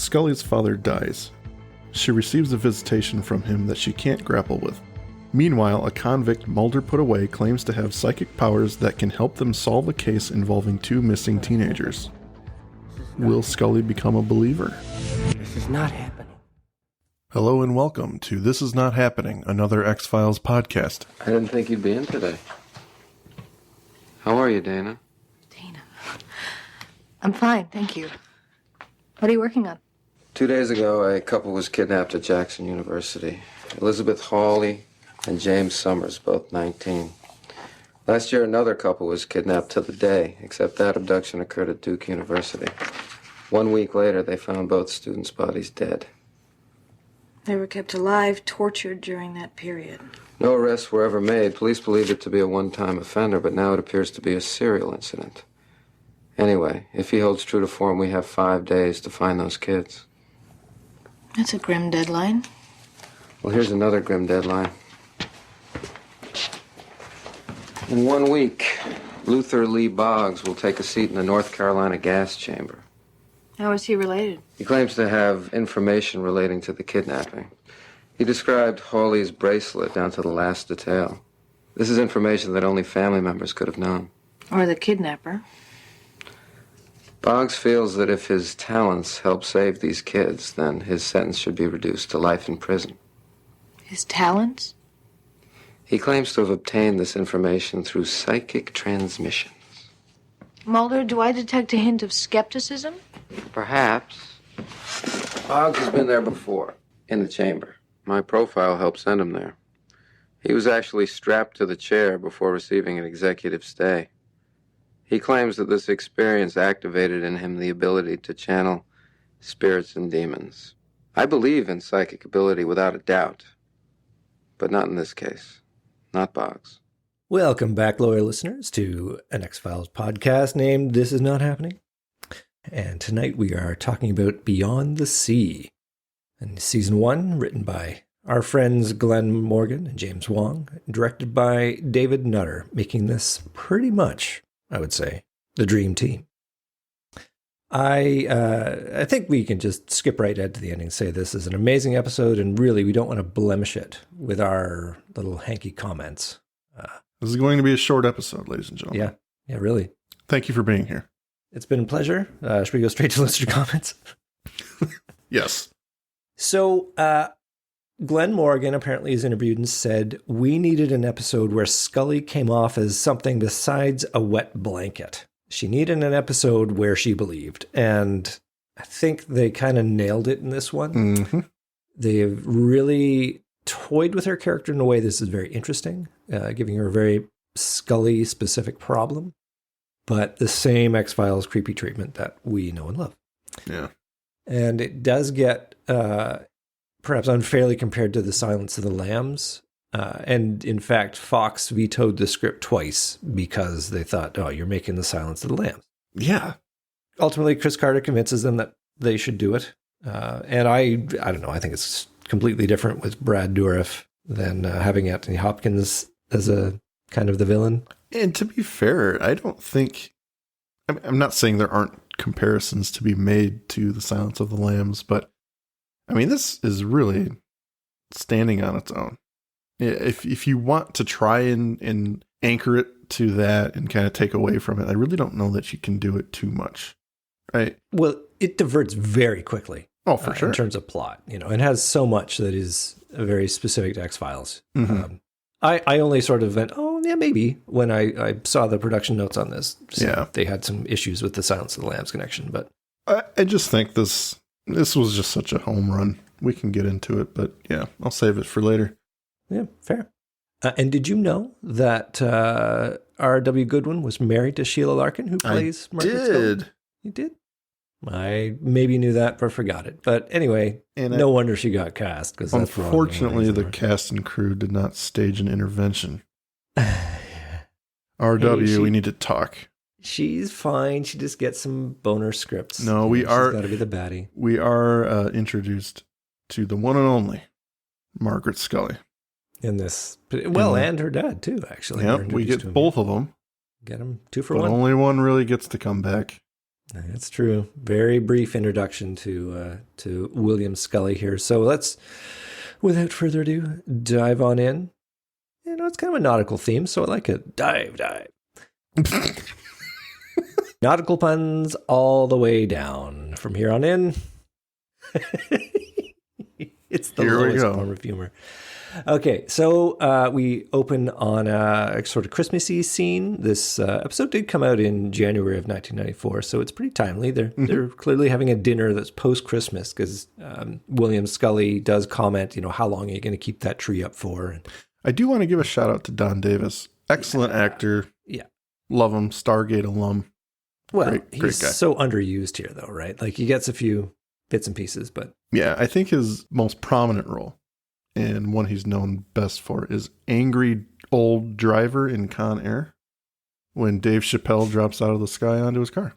Scully's father dies. She receives a visitation from him that she can't grapple with. Meanwhile, a convict Mulder put away claims to have psychic powers that can help them solve a case involving two missing teenagers. Will Scully become a believer? This is not happening. Hello and welcome to This Is Not Happening, another X-Files podcast. I didn't think you'd be in today. How are you, Dana? Dana. I'm fine, thank you. What are you working on? 2 days ago, a couple was kidnapped at Jackson University. Elizabeth Hawley and James Summers, both 19. Last year, another couple was kidnapped to the day, except that abduction occurred at Duke University. 1 week later, they found both students' bodies dead. They were kept alive, tortured during that period. No arrests were ever made. Police believed it to be a one-time offender, but now it appears to be a serial incident. Anyway, if he holds true to form, we have 5 days to find those kids. That's a grim deadline. Well, here's another grim deadline. In 1 week, Luther Lee Boggs will take a seat in the North Carolina gas chamber. How is he related? He claims to have information relating to the kidnapping. He described Hawley's bracelet down to the last detail. This is information that only family members could have known. Or the kidnapper. Boggs feels that if his talents help save these kids, then his sentence should be reduced to life in prison. His talents? He claims to have obtained this information through psychic transmissions. Mulder, do I detect a hint of skepticism? Perhaps. Boggs has been there before, in the chamber. My profile helped send him there. He was actually strapped to the chair before receiving an executive stay. He claims that this experience activated in him the ability to channel spirits and demons. I believe in psychic ability without a doubt, but not in this case. Not Boggs. Welcome back, loyal listeners, to an X-Files podcast named This Is Not Happening. And tonight we are talking about Beyond the Sea. And season 1, written by our friends Glenn Morgan and James Wong, directed by David Nutter, making this pretty much, I would say, the dream team. I think we can just skip right ahead to the ending and say this is an amazing episode, and really we don't want to blemish it with our little hanky comments. This is going to be a short episode, ladies and gentlemen. Yeah, really. Thank you for being here. It's been a pleasure. Should we go straight to listener comments? Yes. So, Glenn Morgan apparently is interviewed and said, we needed an episode where Scully came off as something besides a wet blanket. She needed an episode where she believed. And I think they kind of nailed it in this one. Mm-hmm. They've really toyed with her character in a way this is very interesting, giving her a very Scully-specific problem, but the same X-Files creepy treatment that we know and love. Yeah. And it does get perhaps unfairly compared to The Silence of the Lambs. And in fact, Fox vetoed the script twice because they thought, oh, you're making The Silence of the Lambs. Yeah. Ultimately, Chris Carter convinces them that they should do it. And I don't know, I think it's completely different with Brad Dourif than having Anthony Hopkins as a kind of the villain. And to be fair, I don't think, I'm not saying there aren't comparisons to be made to The Silence of the Lambs, but I mean, this is really standing on its own. If you want to try and anchor it to that and kind of take away from it, I really don't know that you can do it too much. Right? Well, it diverts very quickly. Oh, for sure. In terms of plot, it has so much that is very specific to X-Files. Mm-hmm. I only sort of went, oh, yeah, maybe, when I saw the production notes on this. So yeah. They had some issues with the Silence of the Lambs connection, but I just think this was just such a home run. We can get into it, but yeah, I'll save it for later. Yeah, fair. And did you know that R.W. Goodwin was married to Sheila Larkin, who plays Margaret Scully? You did? I maybe knew that, but forgot it. But anyway, no wonder she got cast. Because unfortunately, the cast and crew did not stage an intervention. R.W., we need to talk. She's fine. She just gets some boner scripts. No, she's got to be the baddie. We are introduced to the one and only Margaret Scully. In this, and her dad too, actually. Yep, we get both of them. Get them 2 for but 1. Only one really gets to come back. That's true. Very brief introduction to William Scully here. So let's, without further ado, dive on in. You know, it's kind of a nautical theme, so I like it. Dive. Nautical puns all the way down. From here on in, it's the lowest form of humor. Okay, so we open on a sort of Christmassy scene. This episode did come out in January of 1994, so it's pretty timely. They're clearly having a dinner that's post-Christmas because William Scully does comment, you know, how long are you going to keep that tree up for? And I do want to give a shout out to Don Davis. Excellent actor. Yeah. Love him. Stargate alum. Well, great guy. He's so underused here, though, right? Like, he gets a few bits and pieces, but... Yeah, I think his most prominent role, and one he's known best for, is angry old driver in Con Air, when Dave Chappelle drops out of the sky onto his car.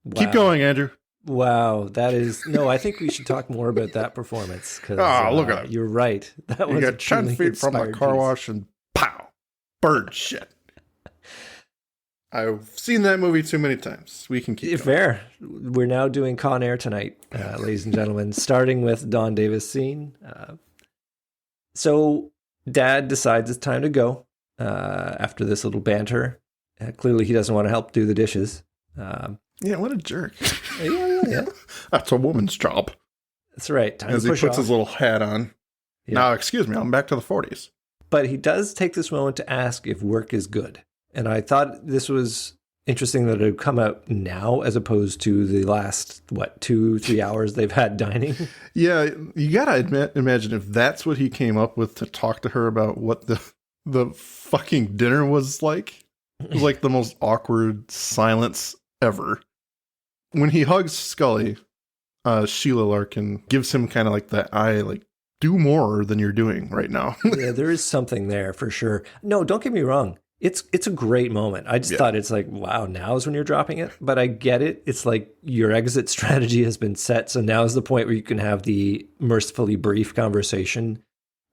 Wow. Keep going, Andrew. Wow, that is... No, I think we should talk more about that performance, because look at him. You're right. That You was got 10 feet from the car wash and pow! Bird shit. I've seen that movie too many times. We can keep going. Fair. We're now doing Con Air tonight, ladies and gentlemen, starting with Don Davis' scene. So Dad decides it's time to go after this little banter. Clearly, he doesn't want to help do the dishes. Yeah, what a jerk. Yeah. That's a woman's job. That's right. Time As to he push puts off. his little hat on. Yeah. Now, excuse me, I'm back to the 40s. But he does take this moment to ask if work is good. And I thought this was interesting that it would come out now as opposed to the last, 2-3 hours they've had dining. Yeah, you gotta imagine if that's what he came up with to talk to her about what the fucking dinner was like. It was like the most awkward silence ever. When he hugs Scully, Sheila Larkin gives him kind of like that eye, like, do more than you're doing right now. Yeah, there is something there for sure. No, don't get me wrong. It's a great moment. I just thought it's like, wow, now's when you're dropping it. But I get it. It's like your exit strategy has been set. So now is the point where you can have the mercifully brief conversation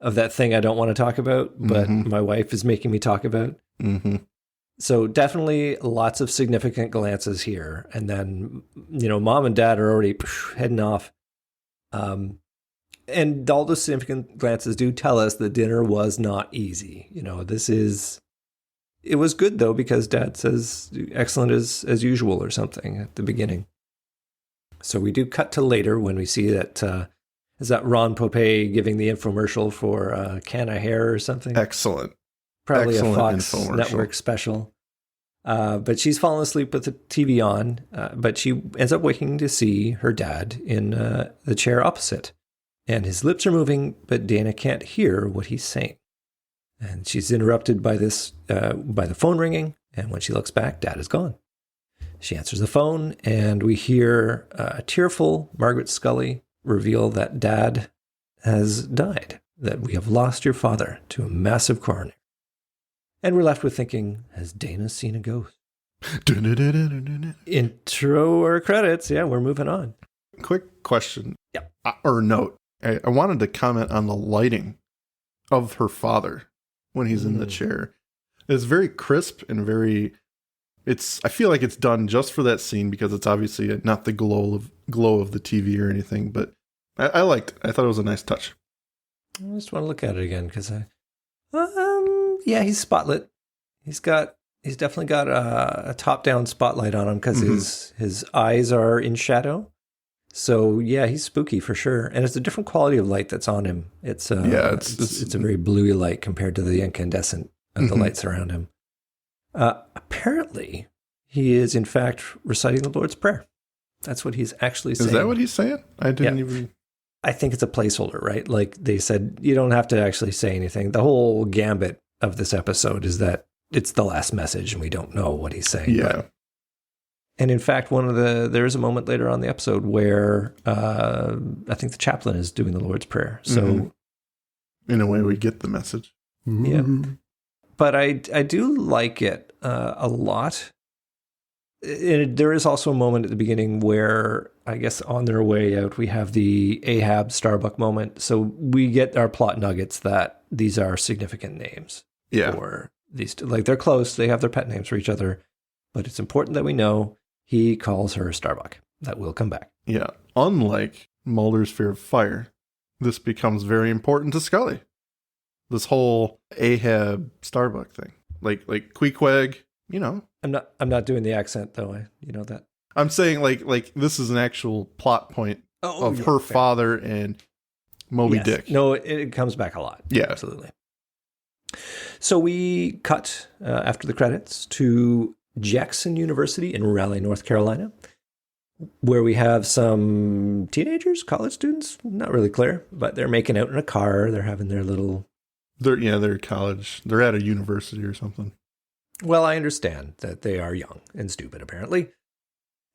of that thing I don't want to talk about, but my wife is making me talk about. Mm-hmm. So definitely lots of significant glances here. And then, you know, Mom and Dad are already heading off. And all those significant glances do tell us the dinner was not easy. You know, it was good, though, because Dad says excellent as usual or something at the beginning. So we do cut to later when we see that, is that Ron Popey giving the infomercial for a can of hair or something? Excellent. Probably Excellent a Fox infomercial. Network special. But she's fallen asleep with the TV on, but she ends up waking to see her dad in the chair opposite. And his lips are moving, but Dana can't hear what he's saying. And she's interrupted by by the phone ringing. And when she looks back, Dad is gone. She answers the phone, and we hear a tearful Margaret Scully reveal that Dad has died, that we have lost your father to a massive coronary. And we're left with thinking, has Dana seen a ghost? Intro or credits. Yeah, we're moving on. Quick question. Yep. Or note. I wanted to comment on the lighting of her father when he's in the chair. It's very crisp and very... I feel like it's done just for that scene because it's obviously not the glow of the TV or anything, but I thought it was a nice touch. I just want to look at it again because yeah, he's spotlit. He's definitely got a top-down spotlight on him because his eyes are in shadow. So yeah, he's spooky for sure, and it's a different quality of light that's on him. It's a very bluey light compared to the incandescent of the lights around him. Apparently, he is in fact reciting the Lord's Prayer. That's what he's actually saying. Is that what he's saying? I didn't even... I think it's a placeholder, right? Like they said, you don't have to actually say anything. The whole gambit of this episode is that it's the last message and we don't know what he's saying. Yeah. And in fact, there is a moment later on the episode where I think the chaplain is doing the Lord's Prayer. So in a way, we get the message. Yeah. But I do like it a lot. There is also a moment at the beginning where, I guess on their way out, we have the Ahab Starbuck moment. So we get our plot nuggets that these are significant names. Yeah. For these, like they're close. They have their pet names for each other. But it's important that we know He calls her Starbuck. That will come back. Yeah. Unlike Mulder's fear of fire, this becomes very important to Scully. This whole Ahab Starbuck thing. Like Queequeg, you know. I'm not doing the accent though. You know that. I'm saying like this is an actual plot point of her father and Moby Dick. No, it comes back a lot. Yeah. Absolutely. So we cut after the credits to Jackson University in Raleigh, North Carolina, where we have some teenagers, college students, not really clear, but they're making out in a car. They're having their little... They're college. They're at a university or something. Well, I understand that they are young and stupid, apparently.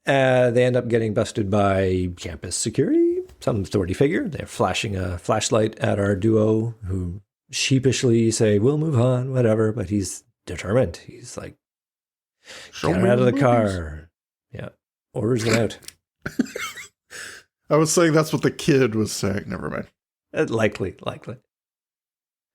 They end up getting busted by campus security, some authority figure. They're flashing a flashlight at our duo, who sheepishly say, we'll move on, whatever. But he's determined. He's like, get her out of the car. Yeah. Orders them out. I was saying that's what the kid was saying. Never mind. Likely.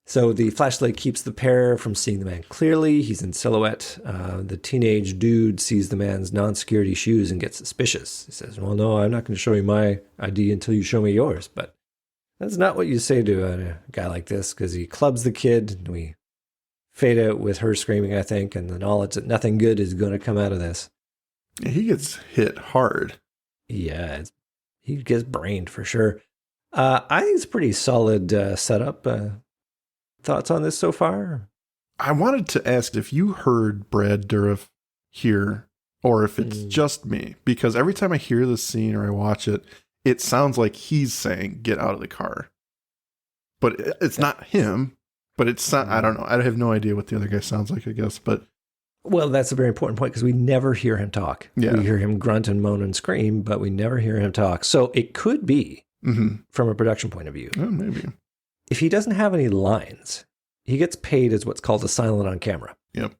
So the flashlight keeps the pair from seeing the man clearly. He's in silhouette. The teenage dude sees the man's non-security shoes and gets suspicious. He says, well, no, I'm not going to show you my ID until you show me yours. But that's not what you say to a guy like this, because he clubs the kid. And we fade out with her screaming, I think, and the knowledge that nothing good is going to come out of this. Yeah, he gets hit hard. Yeah, he gets brained for sure. I think it's a pretty solid setup. Thoughts on this so far? I wanted to ask if you heard Brad Dourif here, or if it's just me, because every time I hear this scene or I watch it, it sounds like he's saying, get out of the car. But it's not him, but it's not, I don't know. I have no idea what the other guy sounds like, I guess, but. Well, that's a very important point, because we never hear him talk. Yeah. We hear him grunt and moan and scream, but we never hear him talk. So it could be, from a production point of view. Oh, maybe. If he doesn't have any lines, he gets paid as what's called a silent on camera. Yep.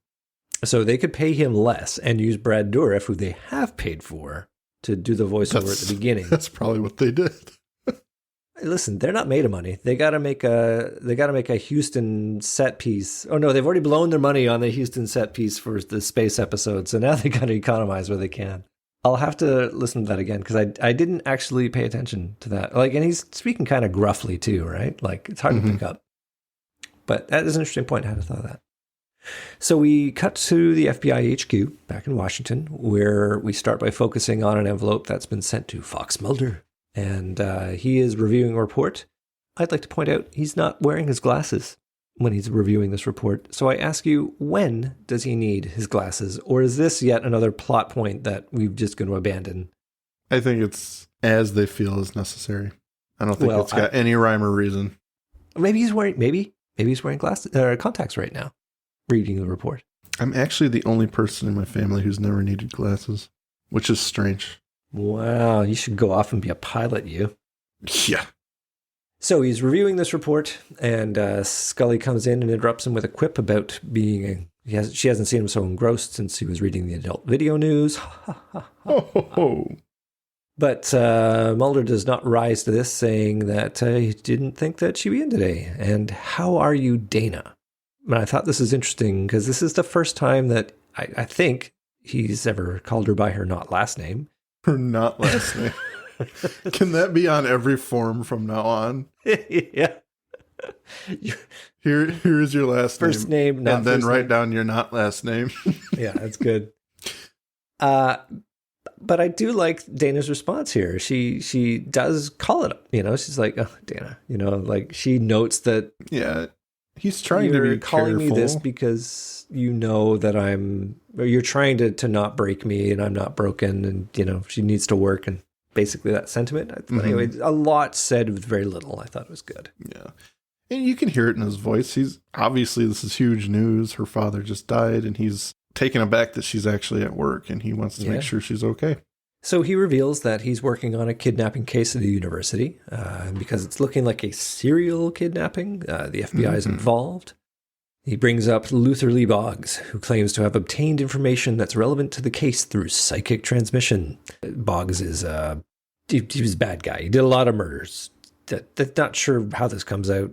So they could pay him less and use Brad Dourif, who they have paid for, to do the voiceover at the beginning. That's probably what they did. Listen, they're not made of money. They got to make a Houston set piece. Oh no, they've already blown their money on the Houston set piece for the space episode. So now they got to economize where they can. I'll have to listen to that again, because I didn't actually pay attention to that. Like, and he's speaking kind of gruffly too, right? Like, it's hard to pick up. But that is an interesting point. I hadn't thought of that. So we cut to the FBI HQ back in Washington, where we start by focusing on an envelope that's been sent to Fox Mulder. And he is reviewing a report. I'd like to point out he's not wearing his glasses when he's reviewing this report. So I ask you, when does he need his glasses? Or is this yet another plot point that we're just going to abandon? I think it's as they feel is necessary. I don't think it's got any rhyme or reason. Maybe he's wearing glasses or contacts right now, reading the report. I'm actually the only person in my family who's never needed glasses, which is strange. Wow, you should go off and be a pilot, you. Yeah. So he's reviewing this report, and Scully comes in and interrupts him with a quip about being she hasn't seen him so engrossed since he was reading the adult video news. But Mulder does not rise to this, saying that he didn't think that she'd be in today. And how are you, Dana? And I thought this is interesting, because this is the first time that I think he's ever called her by her not last name. Her not last name. Can that be on every form from now on? Yeah. Here's your last first name, not and then first write name. down your not last name. Yeah, that's good. But I do like Dana's response here. She does call it up. She's like, oh, Dana. Like, she notes that. Yeah, he's trying to be calling careful. me this because you know that you're trying to not break me, and I'm not broken, and she needs to work, and basically that sentiment. But anyway, a lot said with very little. I thought it was good. Yeah. And you can hear it in his voice. He's obviously, this is huge news. Her father just died, and he's taken aback that she's actually at work, and he wants to make sure she's okay. So he reveals that he's working on a kidnapping case at the university because it's looking like a serial kidnapping. The FBI is involved. He brings up Luther Lee Boggs, who claims to have obtained information that's relevant to the case through psychic transmission. Boggs is he was a bad guy. He did a lot of murders. Not sure how this comes out,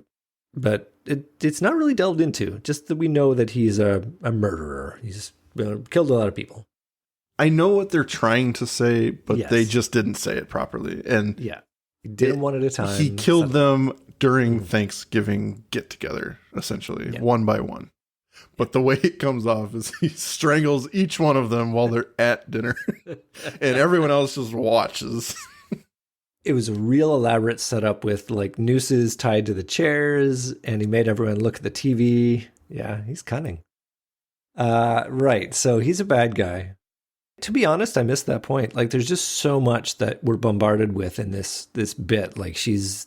but it's not really delved into. Just that we know that he's a murderer. He's killed a lot of people. I know what they're trying to say, but Yes. they just didn't say it properly. And Yeah. He did them one at a time. he killed them during Mhm. Thanksgiving get-together, essentially, Yeah. one by one. But the way it comes off is he strangles each one of them while they're at dinner. And everyone else just watches. It was a real elaborate setup with like nooses tied to the chairs, and he made everyone look at the TV. Yeah, he's cunning. Right. So he's a bad guy. To be honest, I missed that point. Like, there's just so much that we're bombarded with in this bit. Like, she's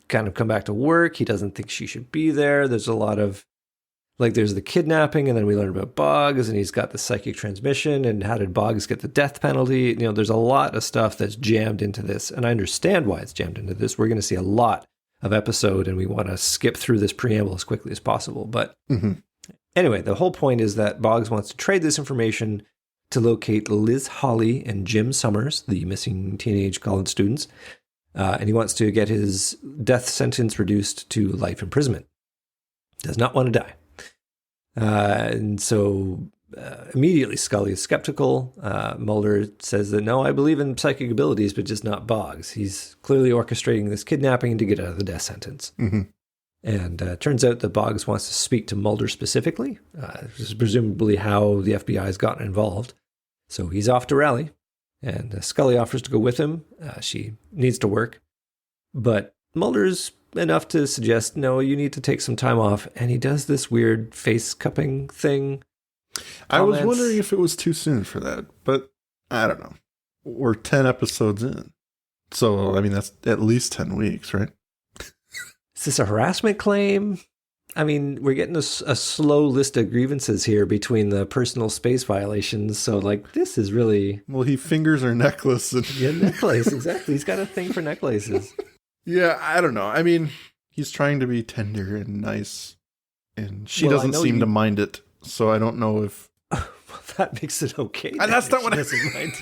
kind of come back to work. He doesn't think she should be there. There's a lot of, like, there's the kidnapping, and then we learn about Boggs, and he's got the psychic transmission, and how did Boggs get the death penalty? You know, there's a lot of stuff that's jammed into this, and I understand why it's jammed into this. We're going to see a lot of episode, and we want to skip through this preamble as quickly as possible. But anyway, the whole point is that Boggs wants to trade this information to locate Liz Holly and Jim Summers, the missing teenage college students, and he wants to get his death sentence reduced to life imprisonment. Does not want to die. And so immediately Scully is skeptical. Mulder says that, no, I believe in psychic abilities, but just not Boggs. He's clearly orchestrating this kidnapping to get out of the death sentence. And turns out that Boggs wants to speak to Mulder specifically. This is presumably how the FBI has gotten involved. So he's off to rally, and Scully offers to go with him. She needs to work. But Mulder's enough to suggest, no, you need to take some time off. And he does this weird face cupping thing. I was wondering if it was too soon for that, but I don't know. We're 10 episodes in. So, I mean, that's at least 10 weeks, right? Is this a harassment claim? I mean, we're getting a slow list of grievances here between the personal space violations. So, like, this is really... Well, he fingers her necklace. And yeah, necklace, exactly. He's got a thing for necklaces. Yeah, I don't know. I mean, he's trying to be tender and nice, and she Well, doesn't seem to mind it. So I don't know if... Well, that makes it okay. And that's not what I... doesn't mind.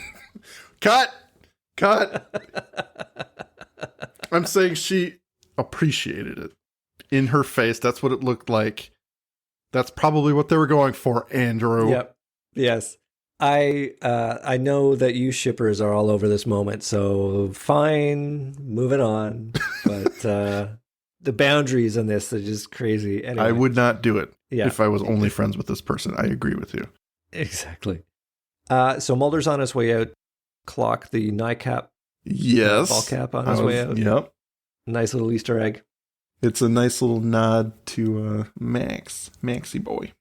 Cut! I'm saying she appreciated it. In her face, that's what it looked like. That's probably what they were going for, Andrew. Yep. Yes. I know that you shippers are all over this moment, so fine, moving on. But the boundaries on this are just crazy. Anyway. I would not do it if I was exactly. only friends with this person. I agree with you. Exactly. So Mulder's on his way out. Clock the NICAP Yes. ball cap on his way out. Yep. Nice little Easter egg. It's a nice little nod to Maxie boy.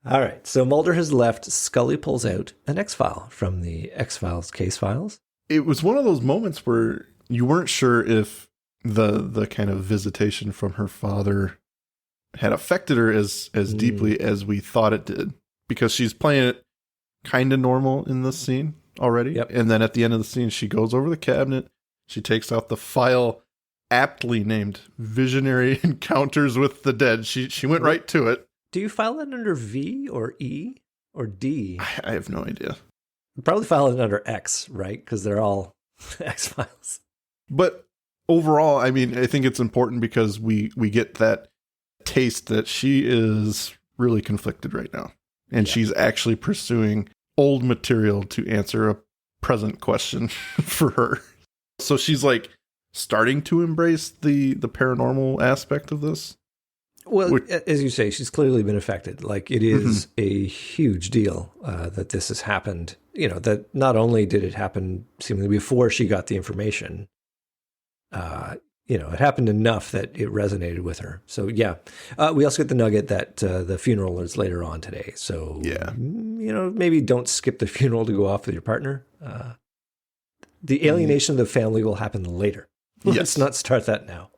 All right. So Mulder has left. Scully pulls out an X-File from the X-Files case files. It was one of those moments where you weren't sure if the kind of visitation from her father had affected her as deeply as we thought it did, because she's playing it kind of normal in this scene already. Yep. And then at the end of the scene, she goes over the cabinet, she takes out the file aptly named Visionary Encounters with the Dead. She went right to it. Do you file it under V or E or D? I have no idea. Probably file it under X, right? Because they're all X-Files. But overall, I mean, I think it's important because we get that taste that she is really conflicted right now. And she's actually pursuing old material to answer a present question for her. So she's like starting to embrace the paranormal aspect of this. Well, as you say, she's clearly been affected. Like, it is a huge deal that this has happened. You know, that not only did it happen seemingly before she got the information, you know, it happened enough that it resonated with her. So, yeah. We also get the nugget that the funeral is later on today. So, yeah, you know, maybe don't skip the funeral to go off with your partner. The alienation of the family will happen later. Let's not start that now.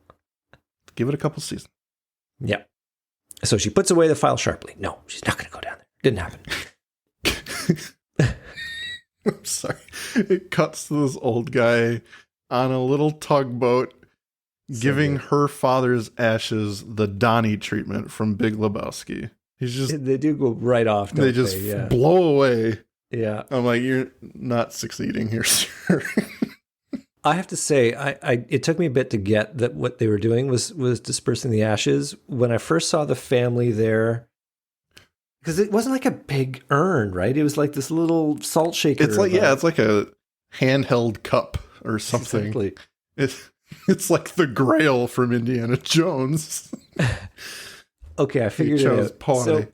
Give it a couple seasons. Yeah. So she puts away the file sharply. No, she's not going to go down there. Didn't happen. I'm sorry. It cuts to this old guy on a little tugboat giving her father's ashes the Donnie treatment from Big Lebowski. He's just... They do go right off, don't they? Just blow away. Yeah. I'm like, you're not succeeding here, sir. I have to say, it took me a bit to get that what they were doing was dispersing the ashes. When I first saw the family there, Because it wasn't like a big urn, right? It was like this little salt shaker. It's like, it's like a handheld cup or something. Exactly. It's like the Grail from Indiana Jones. Okay, I figured it out. Party. So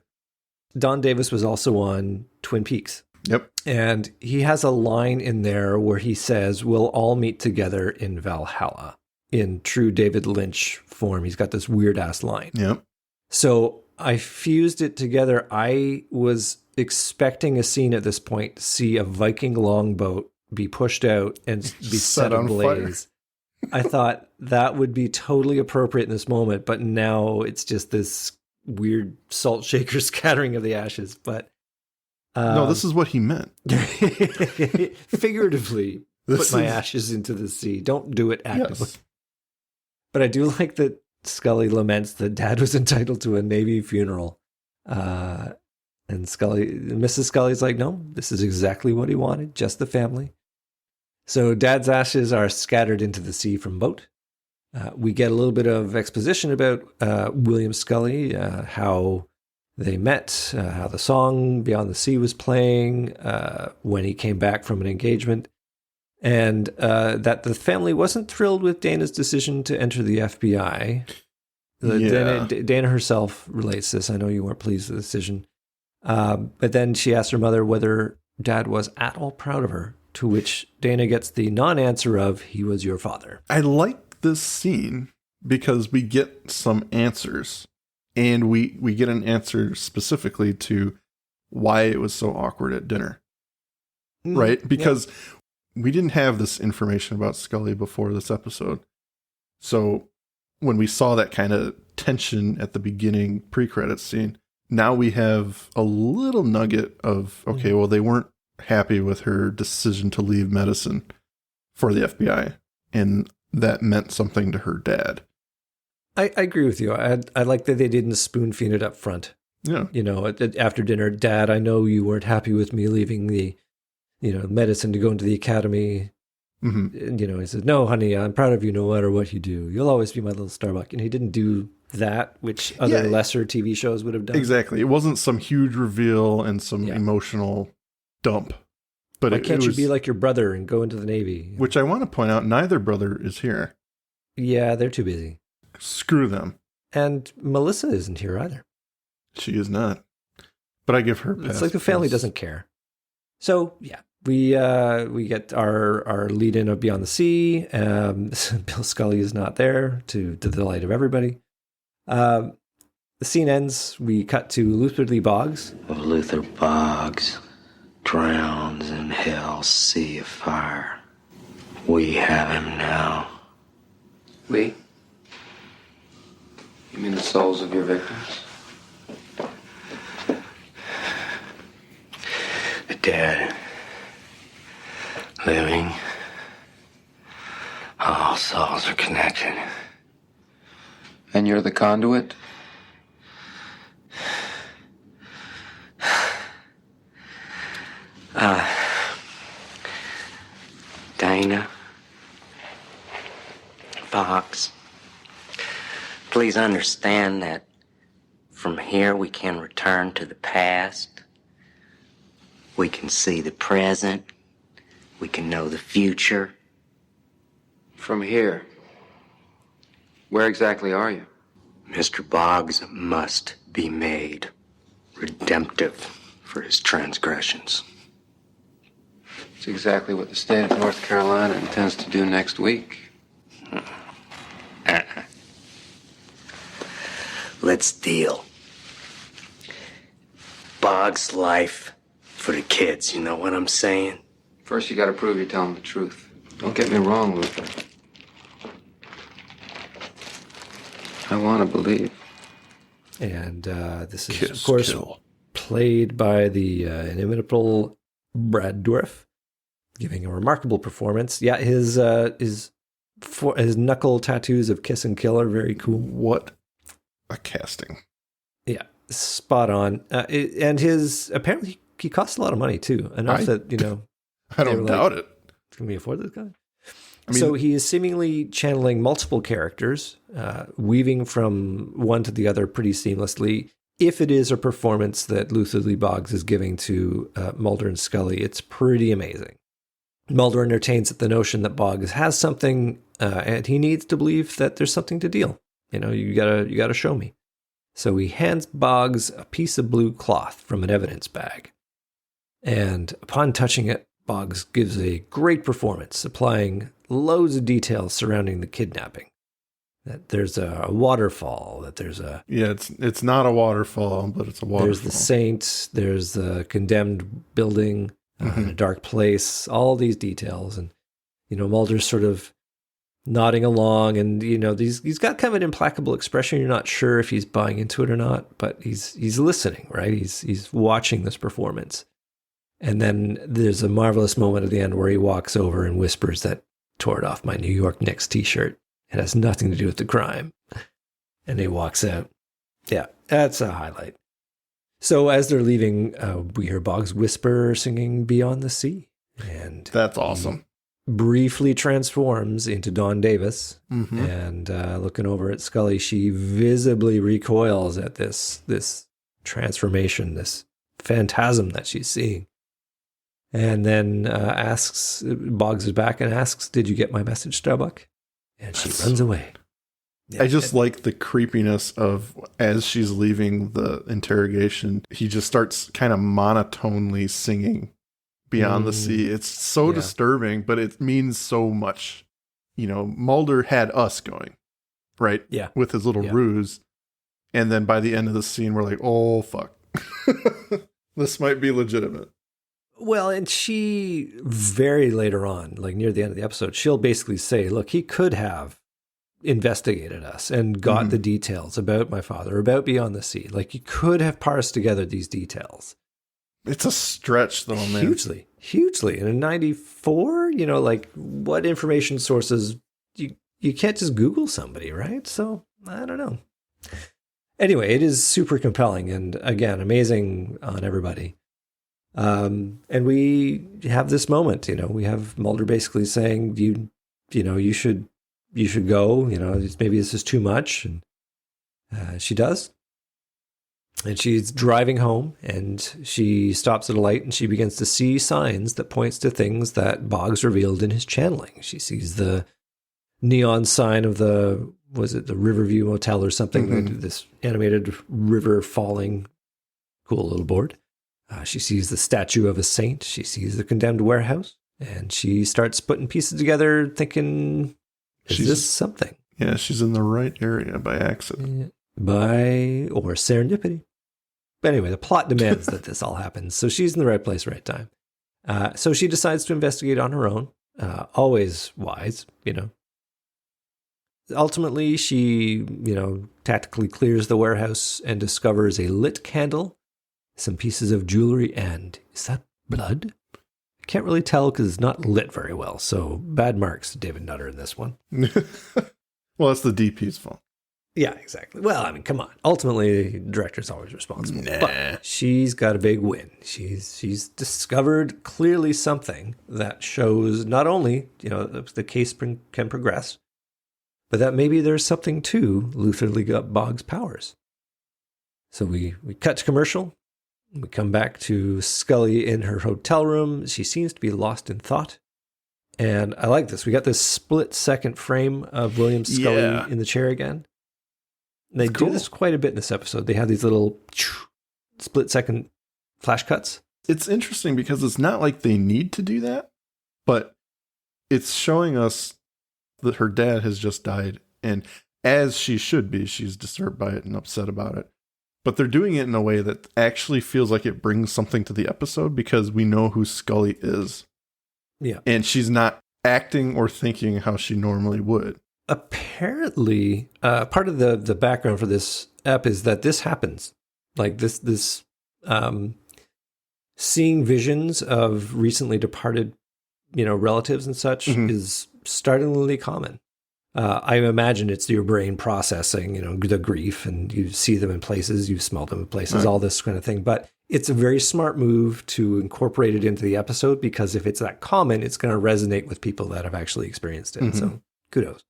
Don Davis was also on Twin Peaks. Yep. And he has a line in there where he says, "We'll all meet together in Valhalla," in true David Lynch form. He's got this weird ass line. Yep. So I fused it together. I was expecting a scene at this point to see a Viking longboat be pushed out and be set ablaze. I thought that would be totally appropriate in this moment, but now it's just this weird salt shaker scattering of the ashes. But no, this is what he meant. Figuratively, put my ashes into the sea. Don't do it actively. Yes. But I do like that Scully laments that Dad was entitled to a Navy funeral. And Mrs. Scully's like, no, this is exactly what he wanted, just the family. So Dad's ashes are scattered into the sea from boat. We get a little bit of exposition about William Scully, how they met, how the song Beyond the Sea was playing, when he came back from an engagement, and that the family wasn't thrilled with Dana's decision to enter the FBI. Dana herself relates this. I know you weren't pleased with the decision. But then she asked her mother whether Dad was at all proud of her, to which Dana gets the non-answer of, "He was your father." I like this scene because we get some answers, and we get an answer specifically to why it was so awkward at dinner. Right? Because we didn't have this information about Scully before this episode. So when we saw that kind of tension at the beginning pre-credits scene, now we have a little nugget of, okay, well, they weren't happy with her decision to leave medicine for the FBI, and that meant something to her dad. I agree with you. I like that they didn't spoon feed it up front. Yeah. You know, after dinner, "Dad, I know you weren't happy with me leaving the, medicine to go into the academy." Mm-hmm. And, he says, "No, honey, I'm proud of you no matter what you do. You'll always be my little Starbuck." And he didn't do that, which other lesser TV shows would have done. Exactly. It wasn't some huge reveal and some emotional dump. But Why can't you be like your brother and go into the Navy? Which I want to point out, neither brother is here. Yeah, they're too busy. Screw them. And Melissa isn't here either. She is not. But I give her a pass. It's like the family doesn't care. So, yeah, we get our lead in of Beyond the Sea. Bill Scully is not there, to the delight of everybody. The scene ends. We cut to Luther Lee Boggs. Of Luther Boggs drowns in hell's sea of fire. We have him now. We? You mean the souls of your victims? The dead, living, all souls are connected. And you're the conduit? Dana, Fox, please understand that from here we can return to the past. We can see the present. We can know the future. From here? Where exactly are you? Mr. Boggs must be made redemptive for his transgressions. It's exactly what the state of North Carolina intends to do next week. Let's deal. Boggs' life for the kids, you know what I'm saying? First, you gotta prove you're telling the truth. Don't get me wrong, Luther. I want to believe. And this is, of course, played by the inimitable Brad Dourif, giving a remarkable performance. Yeah, his knuckle tattoos of Kiss and Kill are very cool. What a casting. Yeah, spot on. And apparently he costs a lot of money too. Enough that, I don't doubt it. Can we afford this guy? So he is seemingly channeling multiple characters, weaving from one to the other pretty seamlessly. if it is a performance that Luther Lee Boggs is giving to Mulder and Scully, it's pretty amazing. Mulder entertains at the notion that Boggs has something, and he needs to believe that there's something to deal. You gotta show me. So he hands Boggs a piece of blue cloth from an evidence bag. And upon touching it, Boggs gives a great performance, supplying loads of details surrounding the kidnapping. That there's a waterfall, that there's a... Yeah, it's not a waterfall, but it's a waterfall. There's the saint, there's the condemned building in a dark place, all these details. And, Mulder's sort of nodding along, and, he's got kind of an implacable expression. You're not sure if he's buying into it or not, but he's listening, right? He's watching this performance. And then there's a marvelous moment at the end where he walks over and whispers that tore it off my New York Knicks t-shirt. It has nothing to do with the crime. And he walks out. Yeah, that's a highlight. So as they're leaving, we hear Boggs whisper singing Beyond the Sea. And that's awesome. Briefly transforms into Dawn Davis. And looking over at Scully, she visibly recoils at this transformation, this phantasm that she's seeing. And then Boggs is back and asks, "Did you get my message, Starbuck?" And she runs away. Yeah, I just like the creepiness of, as she's leaving the interrogation, he just starts kind of monotonely singing Beyond the Sea. It's so disturbing, but it means so much. Mulder had us going, right? Yeah. With his little ruse. And then by the end of the scene, we're like, oh, fuck. This might be legitimate. Well, and she very later on, like near the end of the episode, she'll basically say, look, he could have investigated us and got the details about my father, about Beyond the Sea. Like, he could have parsed together these details. It's a stretch, though, man. Hugely. And in 94, like, what information sources, you can't just Google somebody, right? So, I don't know. Anyway, it is super compelling and, again, amazing on everybody. And we have this moment, we have Mulder basically saying, you should go, maybe this is too much. And she does. And she's driving home and she stops at a light and she begins to see signs that points to things that Boggs revealed in his channeling. She sees the neon sign of the Riverview Motel or something, this animated river falling, cool little board. She sees the statue of a saint. She sees the condemned warehouse. And she starts putting pieces together thinking, is this something? Yeah, she's in the right area by accident. Or serendipity. But anyway, the plot demands that this all happens. So she's in the right place, right time. So she decides to investigate on her own. Always wise, Ultimately, she, tactically clears the warehouse and discovers a lit candle, some pieces of jewelry, and is that blood? I can't really tell because it's not lit very well. So bad marks to David Nutter in this one. Well, it's the DP's fault. Yeah, exactly. Well, I mean, come on. Ultimately, the director's always responsible. Nah. But she's got a big win. She's discovered clearly something that shows not only, the case can progress, but that maybe there's something to Luther Lee Boggs' powers. So we cut to commercial. We come back to Scully in her hotel room. She seems to be lost in thought. And I like this. We got this split-second frame of William Scully in the chair again. They do this quite a bit in this episode. They have these little split-second flash cuts. It's interesting because it's not like they need to do that, but it's showing us that her dad has just died. And as she should be, she's disturbed by it and upset about it. But they're doing it in a way that actually feels like it brings something to the episode because we know who Scully is. Yeah. And she's not acting or thinking how she normally would. Apparently, part of the background for this ep is that this happens. Like this seeing visions of recently departed, relatives and such is startlingly common. I imagine it's your brain processing, the grief, and you see them in places, you smell them in places, all this kind of thing. But it's a very smart move to incorporate it into the episode because if it's that common, it's going to resonate with people that have actually experienced it. So kudos.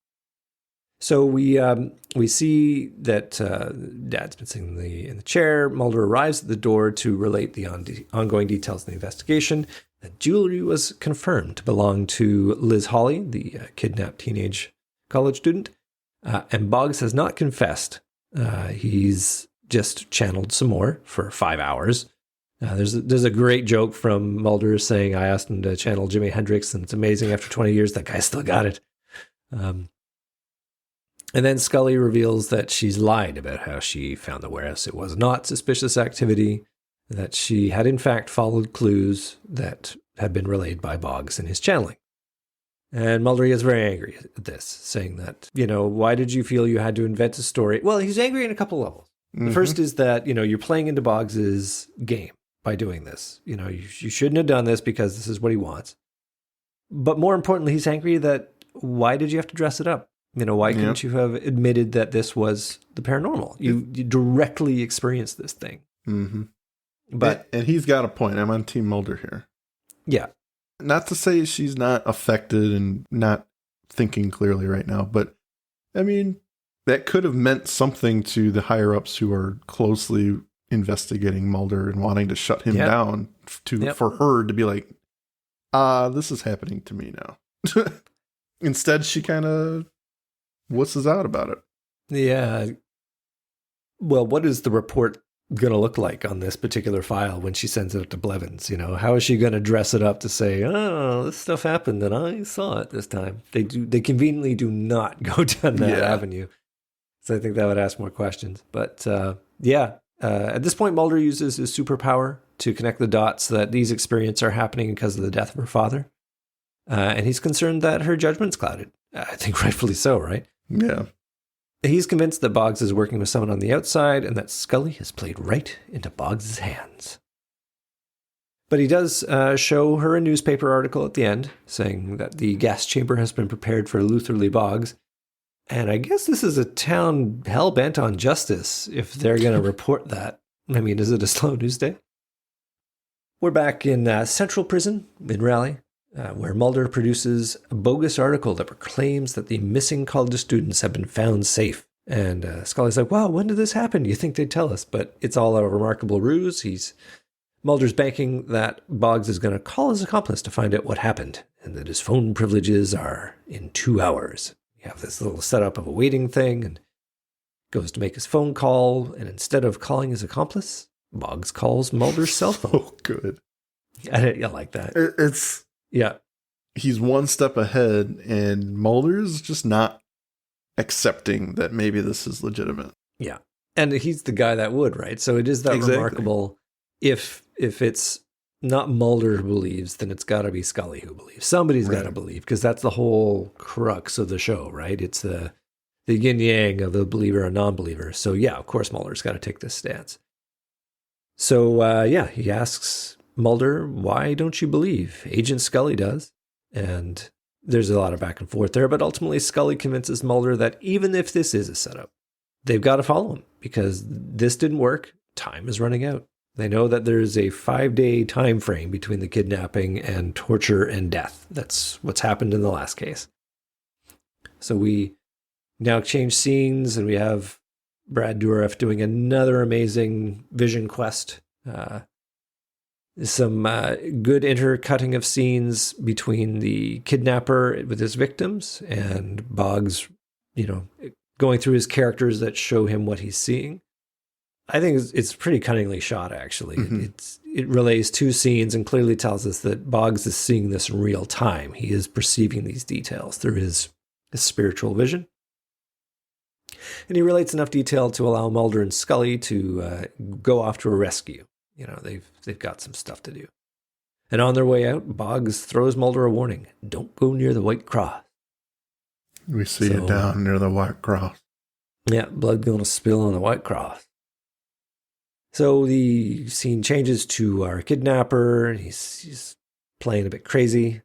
So we see that Dad's been sitting in the chair. Mulder arrives at the door to relate the ongoing details of the investigation. The jewelry was confirmed to belong to Liz Hawley, the kidnapped teenage college student. And Boggs has not confessed. He's just channeled some more for 5 hours. There's a great joke from Mulder saying, I asked him to channel Jimi Hendrix, and it's amazing after 20 years, that guy still got it. And then Scully reveals that she's lied about how she found the warehouse. It was not suspicious activity, that she had in fact followed clues that had been relayed by Boggs in his channeling. And Mulder gets very angry at this, saying that, why did you feel you had to invent a story? Well, he's angry in a couple levels. The first is that, you're playing into Boggs's game by doing this. You shouldn't have done this because this is what he wants. But more importantly, he's angry that why did you have to dress it up? Why couldn't you have admitted that this was the paranormal? You directly experienced this thing. Mm-hmm. But and he's got a point. I'm on Team Mulder here. Yeah. Not to say she's not affected and not thinking clearly right now, but I mean, that could have meant something to the higher ups who are closely investigating Mulder and wanting to shut him down for her to be like, this is happening to me now. Instead, she kind of wusses out about it. Yeah. Well, what is the report going to look like on this particular file when she sends it up to Blevins? How is she going to dress it up to say, oh, this stuff happened and I saw it this time? They conveniently do not go down that avenue. So I think that would ask more questions. But at this point, Mulder uses his superpower to connect the dots that these experiences are happening because of the death of her father. And he's concerned that her judgment's clouded. I think rightfully so, right? Yeah. He's convinced that Boggs is working with someone on the outside and that Scully has played right into Boggs' hands. But he does show her a newspaper article at the end saying that the gas chamber has been prepared for Lutherly Boggs. And I guess this is a town hell-bent on justice if they're going to report that. I mean, is it a slow news day? We're back in Central Prison in Raleigh, where Mulder produces a bogus article that proclaims that the missing college students have been found safe. And Scully's like, wow, when did this happen? You think they'd tell us? But it's all a remarkable ruse. Mulder's banking that Boggs is going to call his accomplice to find out what happened, and that his phone privileges are in 2 hours. You have this little setup of a waiting thing, and goes to make his phone call, and instead of calling his accomplice, Boggs calls Mulder's cell phone. Oh, good. I like that. It's... Yeah. He's one step ahead, and Mulder's just not accepting that maybe this is legitimate. Yeah. And he's the guy that would, right? So it is that remarkable. If it's not Mulder who believes, then it's got to be Scully who believes. Somebody's got to believe, because that's the whole crux of the show, right? It's the yin-yang of the believer and non-believer. So yeah, of course Mulder's got to take this stance. So he asks Mulder, why don't you believe? Agent Scully does. And there's a lot of back and forth there, but ultimately Scully convinces Mulder that even if this is a setup, they've got to follow him because this didn't work. Time is running out. They know that there's a 5-day time frame between the kidnapping and torture and death. That's what's happened in the last case. So we now change scenes and we have Brad Dourif doing another amazing vision quest. Some good intercutting of scenes between the kidnapper with his victims and Boggs, going through his characters that show him what he's seeing. I think it's pretty cunningly shot, actually. Mm-hmm. It relays two scenes and clearly tells us that Boggs is seeing this in real time. He is perceiving these details through his spiritual vision. And he relates enough detail to allow Mulder and Scully to go off to a rescue. They've got some stuff to do. And on their way out, Boggs throws Mulder a warning. Don't go near the White Cross. We see it down near the White Cross. Yeah, blood going to spill on the White Cross. So the scene changes to our kidnapper. He's playing a bit crazy.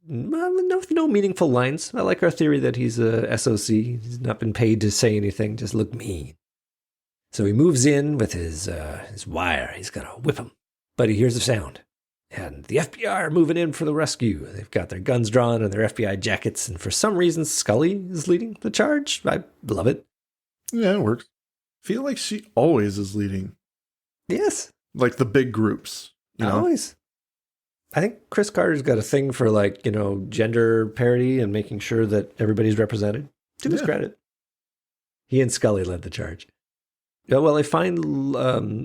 No meaningful lines. I like our theory that he's a SOC. He's not been paid to say anything, just look mean. So he moves in with his wire. He's going to whip him. But he hears a sound. And the FBI are moving in for the rescue. They've got their guns drawn and their FBI jackets. And for some reason, Scully is leading the charge. I love it. Yeah, it works. I feel like she always is leading. Yes. Like the big groups. You know? Always. I think Chris Carter's got a thing for gender parity and making sure that everybody's represented. To his credit. He and Scully led the charge. Yeah, well, they find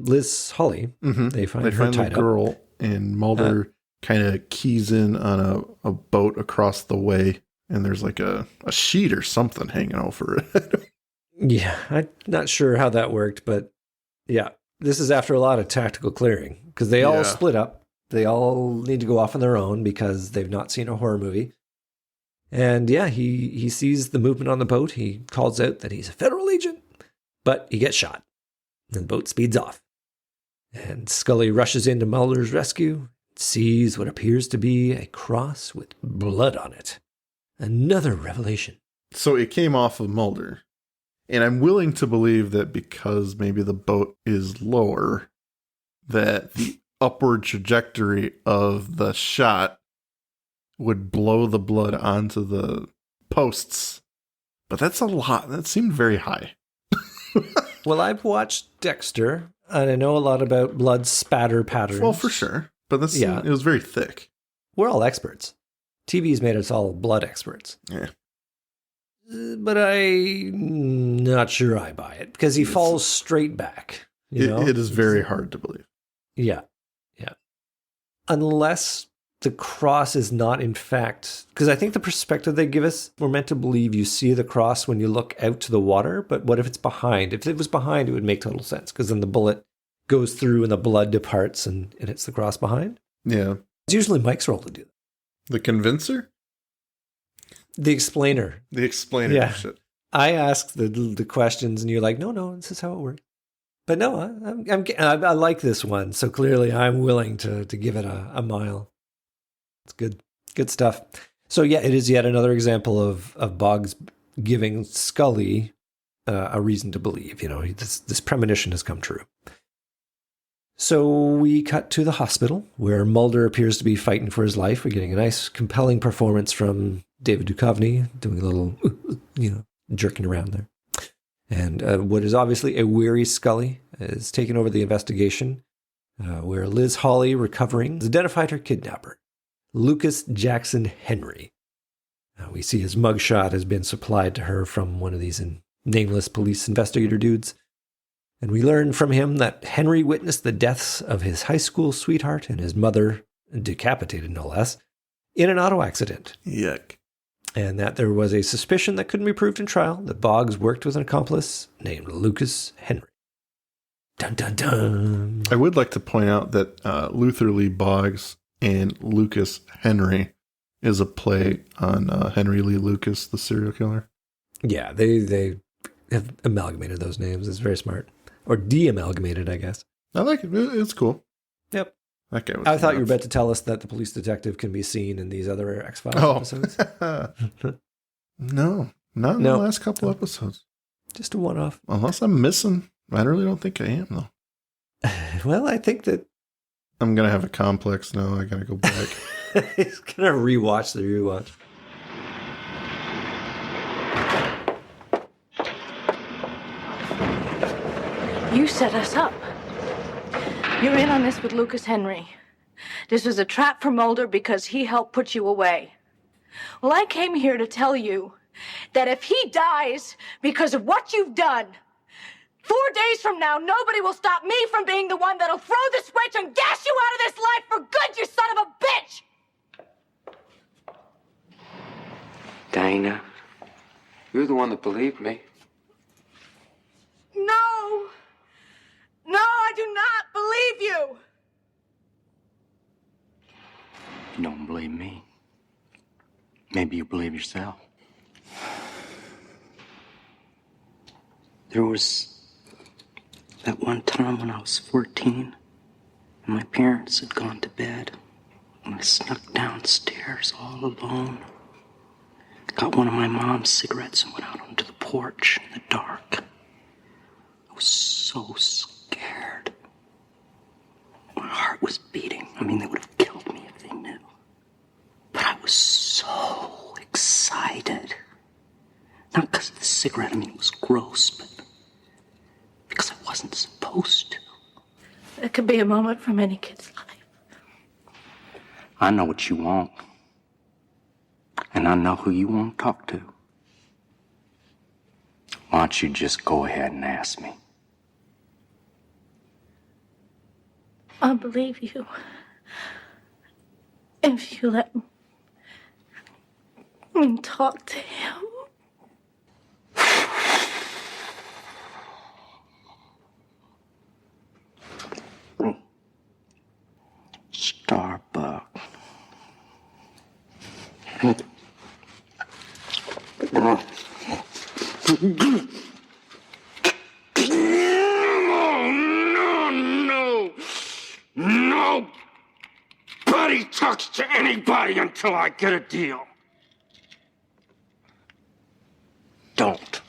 Liz Holly. Mm-hmm. They find They her find the tied up. girl, and Mulder kind of keys in on a boat across the way, and there's like a sheet or something hanging over it. Yeah, I'm not sure how that worked, but yeah, this is after a lot of tactical clearing because they all split up. They all need to go off on their own because they've not seen a horror movie. And yeah, he sees the movement on the boat. He calls out that he's a federal agent, but he gets shot. And the boat speeds off. And Scully rushes into Mulder's rescue, sees what appears to be a cross with blood on it. Another revelation. So it came off of Mulder. And I'm willing to believe that because maybe the boat is lower, that the upward trajectory of the shot would blow the blood onto the posts. But that's a lot. That seemed very high. Well, I've watched Dexter, and I know a lot about blood spatter patterns. Well, for sure. But it was very thick. We're all experts. TV's made us all blood experts. Yeah. But I'm not sure I buy it, because he falls straight back. It is very hard to believe. Yeah. Unless the cross is not in fact, because I think the perspective they give us, we're meant to believe you see the cross when you look out to the water, but what if it's behind? If it was behind, it would make total sense, because then the bullet goes through and the blood departs and it's the cross behind. Yeah. It's usually Mike's role to do that. The convincer? The explainer. The explainer. Yeah. Shit. I ask the questions and you're like, no, this is how it works. But no, I like this one. So clearly I'm willing to give it a mile. It's good stuff. So yeah, it is yet another example of Boggs giving Scully a reason to believe. This premonition has come true. So we cut to the hospital where Mulder appears to be fighting for his life. We're getting a nice, compelling performance from David Duchovny, doing a little, jerking around there. And what is obviously a weary Scully is taking over the investigation, where Liz Holly, recovering, has identified her kidnapper, Lucas Jackson Henry. We see his mugshot has been supplied to her from one of these nameless police investigator dudes. And we learn from him that Henry witnessed the deaths of his high school sweetheart and his mother, decapitated no less, in an auto accident. Yuck. And that there was a suspicion that couldn't be proved in trial that Boggs worked with an accomplice named Lucas Henry. Dun, dun, dun. I would like to point out that Luther Lee Boggs and Lucas Henry is a play on Henry Lee Lucas, the serial killer. Yeah, they have amalgamated those names. It's very smart. Or de-amalgamated, I guess. I like it. It's cool. Yep. That guy was I thought you were nuts. about to tell us that the police detective can be seen in these other X-Files episodes. No, not in the last couple episodes. Just a one-off. Unless I'm missing. I really don't think I am, though. Well, I think that I'm going to have a complex now. I got to go back. he's going to rewatch the rewatch. You set us up. You're in on this with Lucas Henry. This was a trap for Mulder because he helped put you away. Well, I came here to tell you that if he dies because of what you've done, 4 days from now, nobody will stop me from being the one that'll throw the switch and gas you out of this life for good, you son of a bitch! Dinah, you're the one that believed me. No! No, I do not believe you! You don't believe me. Maybe you believe yourself. There was that one time when I was 14, and my parents had gone to bed, and I snuck downstairs all alone. Got one of my mom's cigarettes and went out onto the porch in the dark. I was so scared. My heart was beating. I mean, they would have killed so excited. Not because of the cigarette, I mean, it was gross, but because I wasn't supposed to. It could be a moment from any kid's life. I know what you want. And I know who you want to talk to. Why don't you just go ahead and ask me? I'll believe you if you let me talk to him. Starbuck. No! Nobody talks to anybody until I get a deal. Don't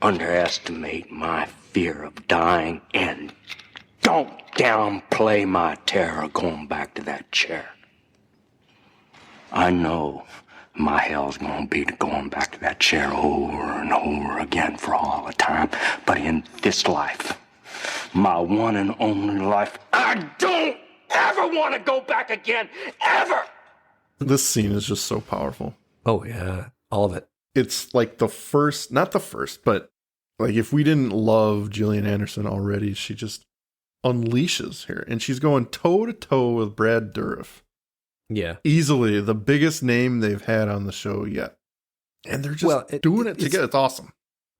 underestimate my fear of dying, and don't downplay my terror going back to that chair. I know my hell's gonna be going back to that chair over and over again for all the time, but in this life, my one and only life, I don't ever want to go back again, ever! This scene is just so powerful. Oh, yeah. All of it. It's like the first, not the first, but like if we didn't love Gillian Anderson already, she just unleashes here. And she's going toe to toe with Brad Dourif. Yeah. Easily the biggest name they've had on the show yet. And they're just doing it together. It's awesome.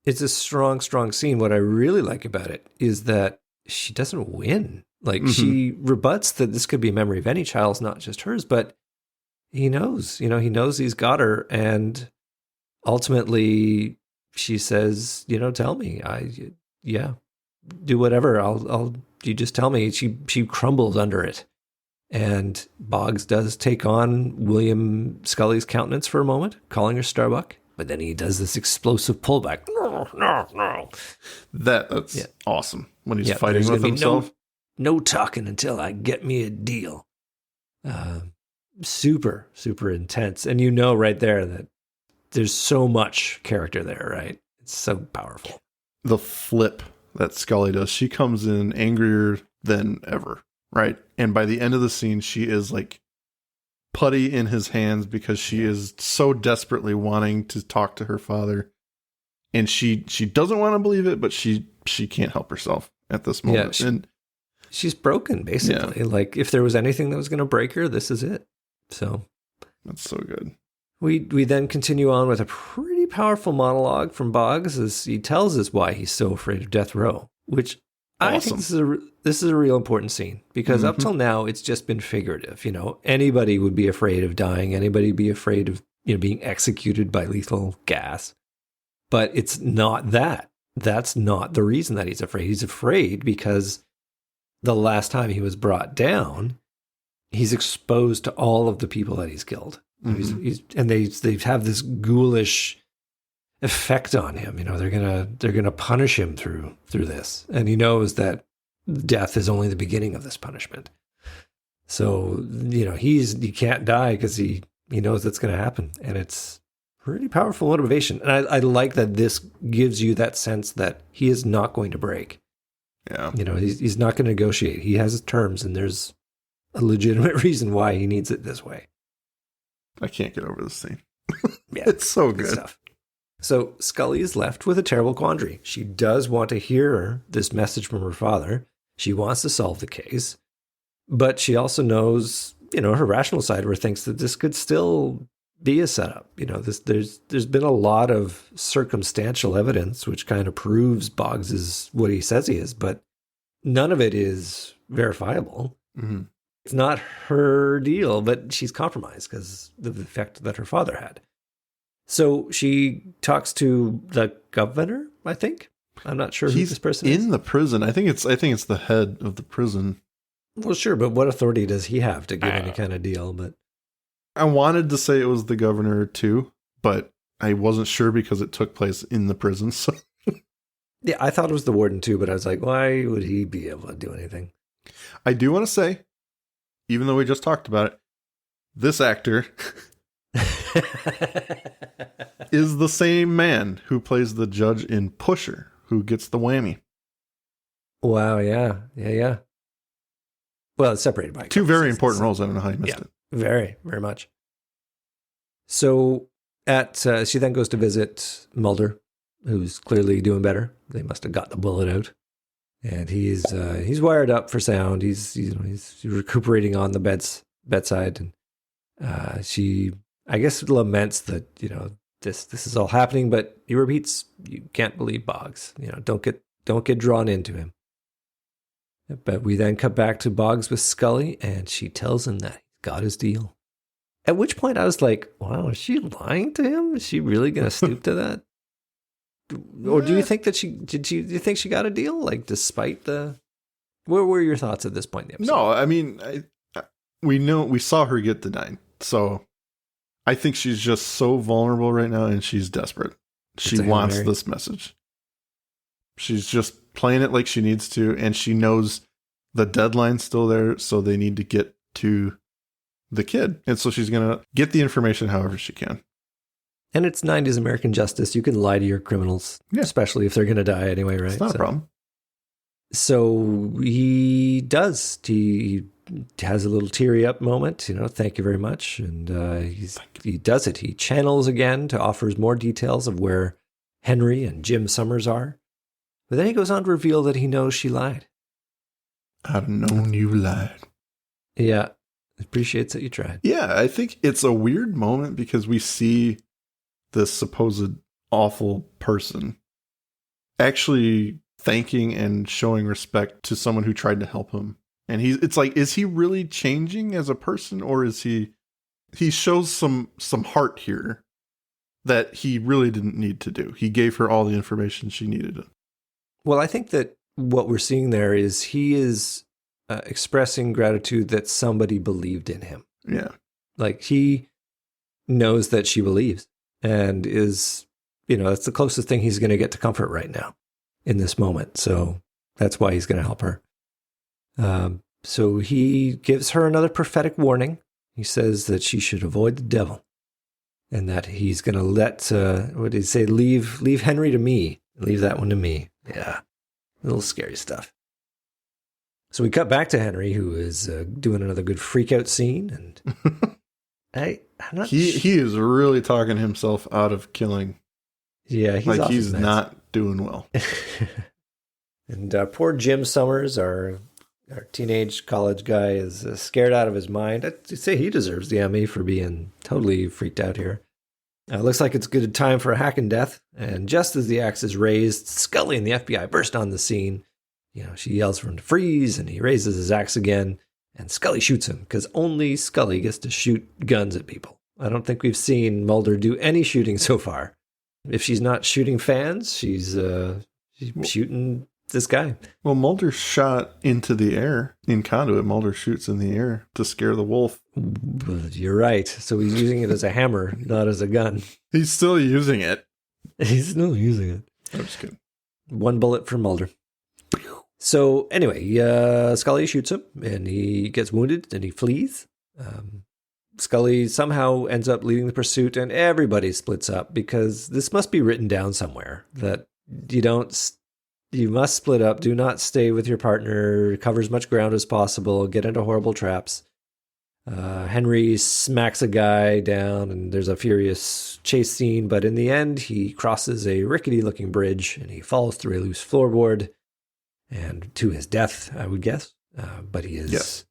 It's a strong, strong scene. What I really like about it is that she doesn't win. Like, she rebuts that this could be a memory of any child's, not just hers, but he knows, he knows he's got her. And ultimately she says, tell me, do whatever. You just tell me. She crumbles under it. And Boggs does take on William Scully's countenance for a moment, calling her Starbuck. But then he does this explosive pullback. No. That's awesome. When he's fighting with himself. No talking until I get me a deal. Super, super intense. And right there that there's so much character there, right? It's so powerful. The flip that Scully does, she comes in angrier than ever, right? And by the end of the scene, she is like putty in his hands because she is so desperately wanting to talk to her father. And she doesn't want to believe it, but she can't help herself at this moment. And she's broken, basically. Yeah. Like, if there was anything that was going to break her, this is it. So that's so good. We then continue on with a pretty powerful monologue from Boggs as he tells us why he's so afraid of death row, which I think this is a real important scene because up till now it's just been figurative. Anybody would be afraid of dying. Anybody would be afraid of being executed by lethal gas. But it's not that. That's not the reason that he's afraid. He's afraid because the last time he was brought down, he's exposed to all of the people that he's killed. And they have this ghoulish effect on him. They're gonna punish him through this, and he knows that death is only the beginning of this punishment. So he can't die because he knows that's going to happen, and it's pretty powerful motivation. And I like that this gives you that sense that he is not going to break. Yeah, he's not going to negotiate. He has his terms, and there's a legitimate reason why he needs it this way. I can't get over this scene. Yeah, it's so good stuff. So Scully is left with a terrible quandary. She does want to hear this message from her father. She wants to solve the case, but she also knows, her rational side of her thinks that this could still be a setup. There's been a lot of circumstantial evidence which kind of proves Boggs is what he says he is, but none of it is verifiable. Mm-hmm. It's not her deal, but she's compromised because of the effect that her father had. So she talks to the governor, I think. I'm not sure who this person is. He's in the prison. I think it's the head of the prison. Well, sure, but what authority does he have to give any kind of deal? But I wanted to say it was the governor too, but I wasn't sure because it took place in the prison. So yeah, I thought it was the warden too, but I was like, why would he be able to do anything? I do want to say, even though we just talked about it, this actor is the same man who plays the judge in Pusher, who gets the whammy. Wow, yeah. Well, it's separated by two very important roles. I don't know how you missed it. Very, very much. So she then goes to visit Mulder, who's clearly doing better. They must have got the bullet out, and he's wired up for sound. He's recuperating on the bedside, and she, I guess, laments that this is all happening, but he repeats, "You can't believe Boggs. Don't get drawn into him." But we then cut back to Boggs with Scully, and she tells him that he's got his deal. At which point I was like, wow, is she lying to him? Is she really going to stoop to that? Or do you think that do you think she got a deal? Like, despite the... What were your thoughts at this point in the episode? No, I mean, we saw her get denied. So I think she's just so vulnerable right now, and she's desperate. She wants this message. She's just playing it like she needs to, and she knows the deadline's still there, so they need to get to the kid. And so she's going to get the information however she can. And it's 90s American justice. You can lie to your criminals, especially if they're going to die anyway, right? It's not a problem. So he does. He has a little teary up moment, thank you very much. And he does it. He channels again to offers more details of where Henry and Jim Summers are. But then he goes on to reveal that he knows she lied. I've known you lied. Yeah. Appreciates that you tried. Yeah, I think it's a weird moment because we see this supposed awful person actually thanking and showing respect to someone who tried to help him. And it's like, is he really changing as a person, or is he shows some heart here that he really didn't need to do. He gave her all the information she needed. Well, I think that what we're seeing there is he is expressing gratitude that somebody believed in him. Yeah. Like, he knows that she believes and is, that's the closest thing he's going to get to comfort right now in this moment. So that's why he's going to help her. So he gives her another prophetic warning. He says that she should avoid the devil and that he's going to let, what did he say? Leave Henry to me. Leave that one to me. Yeah. A little scary stuff. So we cut back to Henry, who is doing another good freak out scene. And I'm not he is really talking himself out of killing. Yeah, he's not doing well. And poor Jim Summers, our teenage college guy, is scared out of his mind. I'd say he deserves the Emmy for being totally freaked out here. Looks like it's good time for a hack and death. And just as the axe is raised, Scully and the FBI burst on the scene. She yells for him to freeze, and he raises his axe again. And Scully shoots him, because only Scully gets to shoot guns at people. I don't think we've seen Mulder do any shooting so far. If she's not shooting fans, she's shooting this guy. Well, Mulder shot into the air in Conduit. Mulder shoots in the air to scare the wolf. You're right. So he's using it as a hammer, not as a gun. He's still using it. He's still using it. I'm just kidding. One bullet for Mulder. So anyway, Scully shoots him, and he gets wounded, and he flees. Scully somehow ends up leading the pursuit, and everybody splits up, because this must be written down somewhere that you must split up. Do not stay with your partner. Cover as much ground as possible. Get into horrible traps. Henry smacks a guy down, and there's a furious chase scene. But in the end, he crosses a rickety-looking bridge, and he falls through a loose floorboard, and to his death, I would guess. But he is... Yes.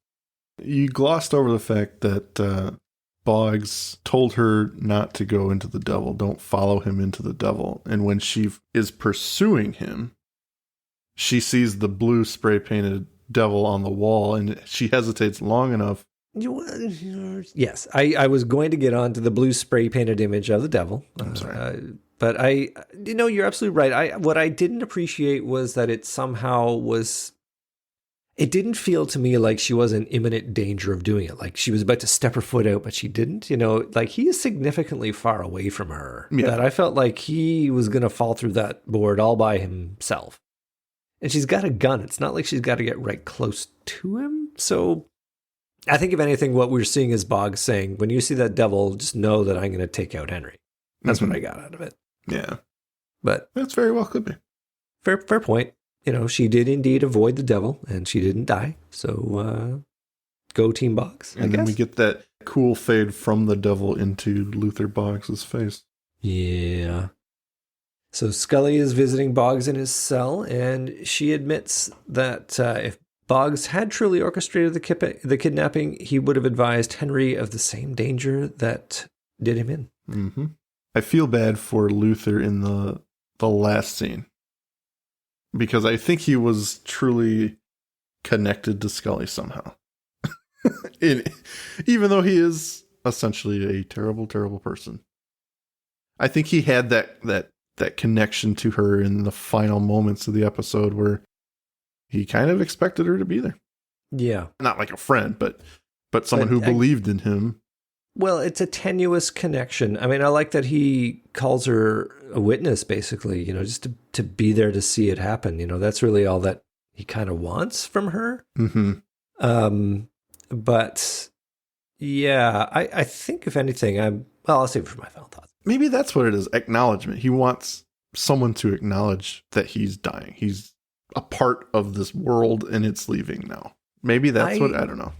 You glossed over the fact that Boggs told her not to go into the devil. Don't follow him into the devil. And when she is pursuing him, she sees the blue spray-painted devil on the wall, and she hesitates long enough. Yes, I was going to get on to the blue spray-painted image of the devil. I'm sorry. But you're absolutely right. What I didn't appreciate was that it somehow was... It didn't feel to me like she was in imminent danger of doing it. Like she was about to step her foot out, but she didn't. Like he is significantly far away from her. Yeah. That I felt like he was going to fall through that board all by himself. And she's got a gun. It's not like she's got to get right close to him. So I think if anything, what we're seeing is Boggs saying, when you see that devil, just know that I'm going to take out Henry. That's what I got out of it. Yeah. But That's very well could be. fair point. She did indeed avoid the devil, and she didn't die. So go Team Boggs, And then we get that cool fade from the devil into Luther Boggs' face. Yeah. So Scully is visiting Boggs in his cell, and she admits that if Boggs had truly orchestrated the kidnapping, he would have advised Henry of the same danger that did him in. Mm-hmm. I feel bad for Luther in the last scene, because I think he was truly connected to Scully somehow. Even though he is essentially a terrible, terrible person. I think he had that connection to her in the final moments of the episode where he kind of expected her to be there. Yeah. Not like a friend, but someone who believed in him. Well, it's a tenuous connection. I mean, I like that he calls her a witness, basically, just to be there to see it happen. That's really all that he kind of wants from her. Mm-hmm. But yeah, I think if anything, I'll save it for my final thoughts. Maybe that's what it is. Acknowledgement. He wants someone to acknowledge that he's dying. He's a part of this world and it's leaving now. Maybe that's I don't know.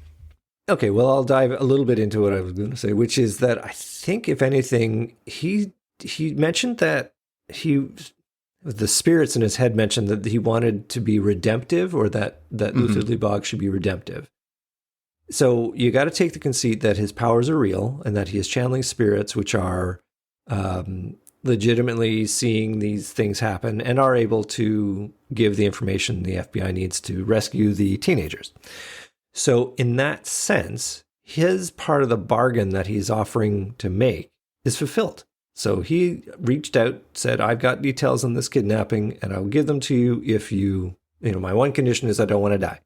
Okay, well, I'll dive a little bit into what I was going to say, which is that I think, if anything, he mentioned that the spirits in his head mentioned that he wanted to be redemptive, or that Luther Lee Boggs should be redemptive. So you got to take the conceit that his powers are real and that he is channeling spirits, which are legitimately seeing these things happen and are able to give the information the FBI needs to rescue the teenagers. So in that sense, his part of the bargain that he's offering to make is fulfilled. So he reached out, said, I've got details on this kidnapping and I'll give them to you if my one condition is I don't want to die.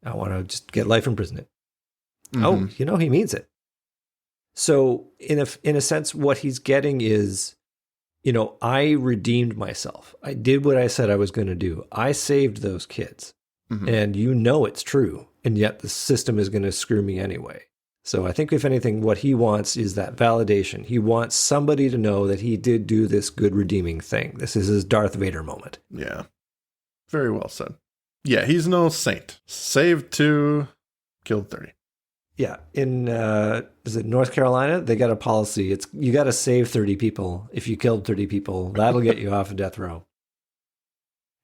I want to just get life imprisonment. Mm-hmm. Oh, he means it. So in a sense, what he's getting is, I redeemed myself. I did what I said I was going to do. I saved those kids. Mm-hmm. And it's true. And yet the system is going to screw me anyway. So I think, if anything, what he wants is that validation. He wants somebody to know that he did do this good redeeming thing. This is his Darth Vader moment. Yeah. Very well said. Yeah, he's no saint. Saved 2, killed 30. Yeah. In is it North Carolina? They got a policy. It's you got to save 30 people. If you killed 30 people, that'll get you off of death row.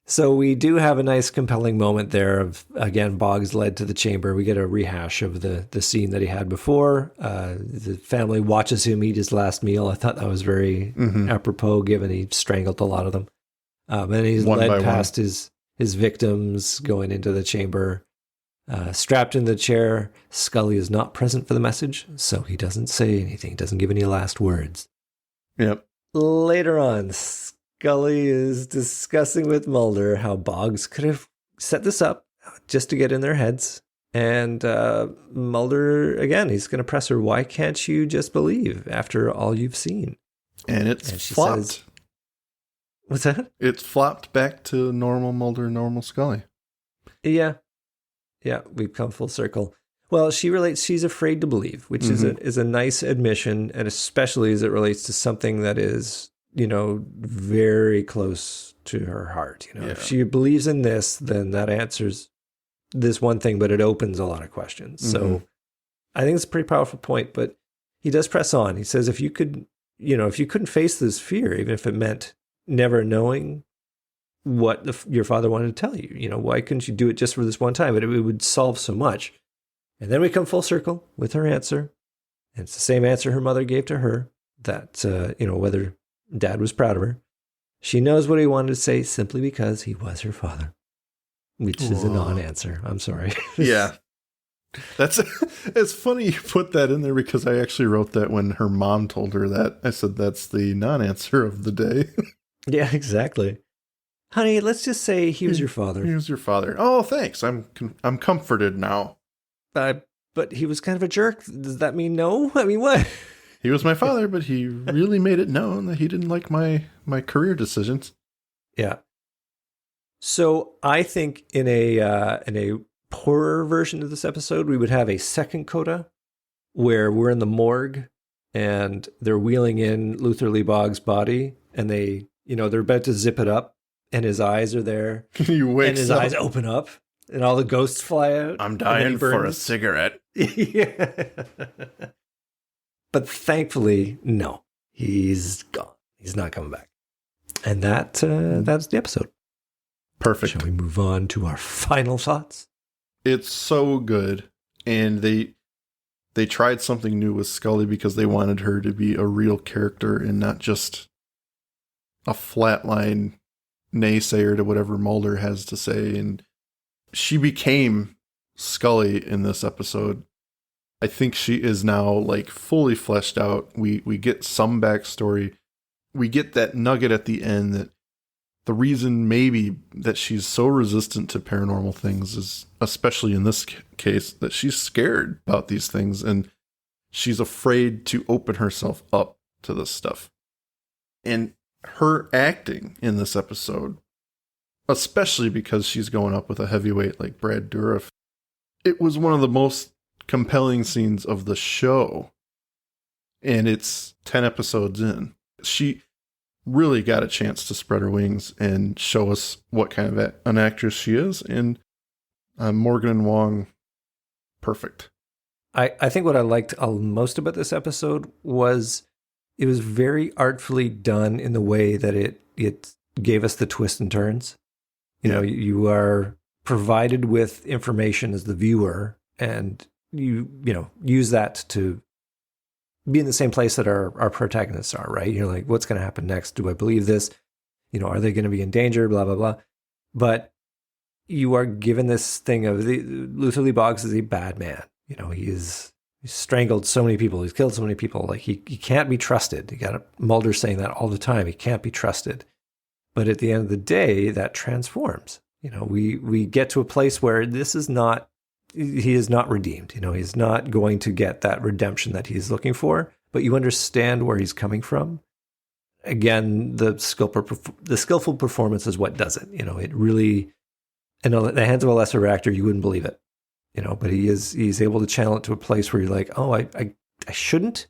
So we do have a nice, compelling moment there of, again, Boggs led to the chamber. We get a rehash of the scene that he had before. The family watches him eat his last meal. I thought that was very apropos, given he strangled a lot of them. And he's led past his victims going into the chamber. Strapped in the chair, Scully is not present for the message, so he doesn't say anything, doesn't give any last words. Yep. Later on, Scully is discussing with Mulder how Boggs could have set this up just to get in their heads. And Mulder, again, he's going to press her, why can't you just believe after all you've seen? And she flopped. Says, what's that? It's flopped back to normal Mulder, normal Scully. Yeah. Yeah, we've come full circle. Well, she relates, she's afraid to believe, which is a nice admission, and especially as it relates to something that is, very close to her heart. If she believes in this, then that answers this one thing, but it opens a lot of questions. So I think it's a pretty powerful point, but he does press on. He says, if you couldn't face this fear, even if it meant never knowing what your father wanted to tell you, why couldn't you do it just for this one time? But it would solve so much. And then we come full circle with her answer. And it's the same answer her mother gave to her, that, whether Dad was proud of her. She knows what he wanted to say simply because he was her father, which is a non-answer. I'm sorry. Yeah. It's funny you put that in there, because I actually wrote that when her mom told her that. I said, that's the non-answer of the day. Yeah, exactly. Honey, let's just say he was your father. He was your father. Oh, thanks. I'm comforted now. But he was kind of a jerk. Does that mean no? I mean, what? He was my father, but he really made it known that he didn't like my career decisions. Yeah. So I think in a poorer version of this episode, we would have a second coda where we're in the morgue and they're wheeling in Luther Lee Boggs' body, and they're about to zip it up, and his eyes are there. He wakes and his up. eyes open up, and all the ghosts fly out. I'm dying for a cigarette. Yeah. But thankfully, no. He's gone. He's not coming back. And that's the episode. Perfect. Shall we move on to our final thoughts? It's so good. And they tried something new with Scully because they wanted her to be a real character and not just a flatline naysayer to whatever Mulder has to say. And she became Scully in this episode. I think she is now like fully fleshed out. We get some backstory. We get that nugget at the end that the reason maybe that she's so resistant to paranormal things is, especially in this case, that she's scared about these things and she's afraid to open herself up to this stuff. And her acting in this episode, especially because she's going up with a heavyweight like Brad Dourif, it was one of the most compelling scenes of the show. And it's 10 episodes in. She really got a chance to spread her wings and show us what kind of an actress she is. And Morgan and Wong, perfect. I think what I liked most about this episode was it was very artfully done in the way that it gave us the twists and turns. You are provided with information as the viewer, and you use that to be in the same place that our protagonists are, right? You're like, what's going to happen next? Do I believe this? Are they going to be in danger? Blah, blah, blah. But you are given this thing of Luther Lee Boggs is a bad man. He's strangled so many people. He's killed so many people. Like he can't be trusted. You got Mulder saying that all the time. He can't be trusted. But at the end of the day, that transforms. We get to a place where he is not redeemed. He's not going to get that redemption that he's looking for, but you understand where he's coming from. Again, the skillful performance is what does it. It really, in the hands of a lesser actor, you wouldn't believe it. But he's able to channel it to a place where you're like, oh, I shouldn't,